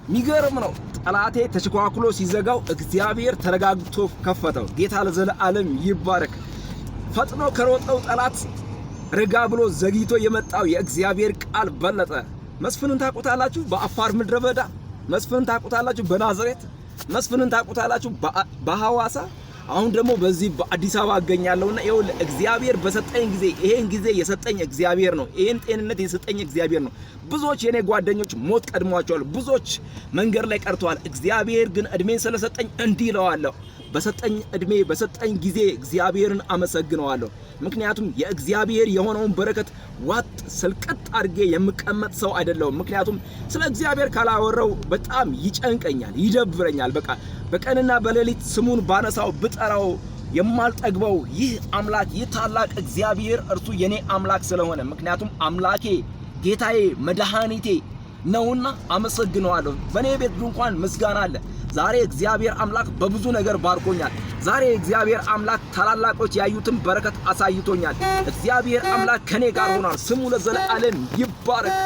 ሚገርም ነው። ጠላቴ ተሽኳኩሎ ሲዘጋው እግዚአብሔር ተረጋግቶ ከፈተው። ጌታ ለዘለዓለም ይባረክ። ፈጥኖ ከሮጠው ጠላት ረጋ ብሎ ዘግይቶ የመጣው የእግዚአብሔር ቃል በለጠ። መስፍንን ታውቁታላችሁ? በአፋር ምድረ በዳ መስፍንን ታውቁታላችሁ? በናዝሬት መስፍንን ታውቁታላችሁ? በሐዋሳ አሁን ደግሞ በዚህ በአዲስ አበባ አገኛለሁና ይኸውልህ እግዚአብሔር በሰጠኝ ጊዜ ይሄን ጊዜ የሰጠኝ እግዚአብሔር ነው። ይሄን ጤንነት የሰጠኝ እግዚአብሔር ነው። ብዙዎች የኔ ጓደኞች ሞት ቀድሟቸዋል። ብዙዎች መንገድ ላይ ቀርተዋል። እግዚአብሔር ግን እድሜን ስለሰጠኝ እንዲህ እለዋለሁ፣ በሰጠኝ እድሜ በሰጠኝ ጊዜ እግዚአብሔርን አመሰግነዋለሁ። ምክንያቱም የእግዚአብሔር የሆነውን በረከት ዋጥ ስልቅጥ አድርጌ የምቀመጥ ሰው አይደለሁም። ምክንያቱም ስለ እግዚአብሔር ካላወራው በጣም ይጨንቀኛል፣ ይደብረኛል። በቃ በቀንና በሌሊት ስሙን ባነሳው ብጠራው የማልጠግበው ይህ አምላክ ይህ ታላቅ እግዚአብሔር እርሱ የኔ አምላክ ስለሆነ ምክንያቱም አምላኬ ጌታዬ መድኃኒቴ ነውና አመሰግነዋለሁ። በኔ ቤት ድንኳን ምስጋና አለ። ዛሬ እግዚአብሔር አምላክ በብዙ ነገር ባርኮኛል። ዛሬ እግዚአብሔር አምላክ ታላላቆች ያዩትን በረከት አሳይቶኛል። እግዚአብሔር አምላክ ከኔ ጋር ሆኗል። ስሙ ለዘለዓለም ይባረክ።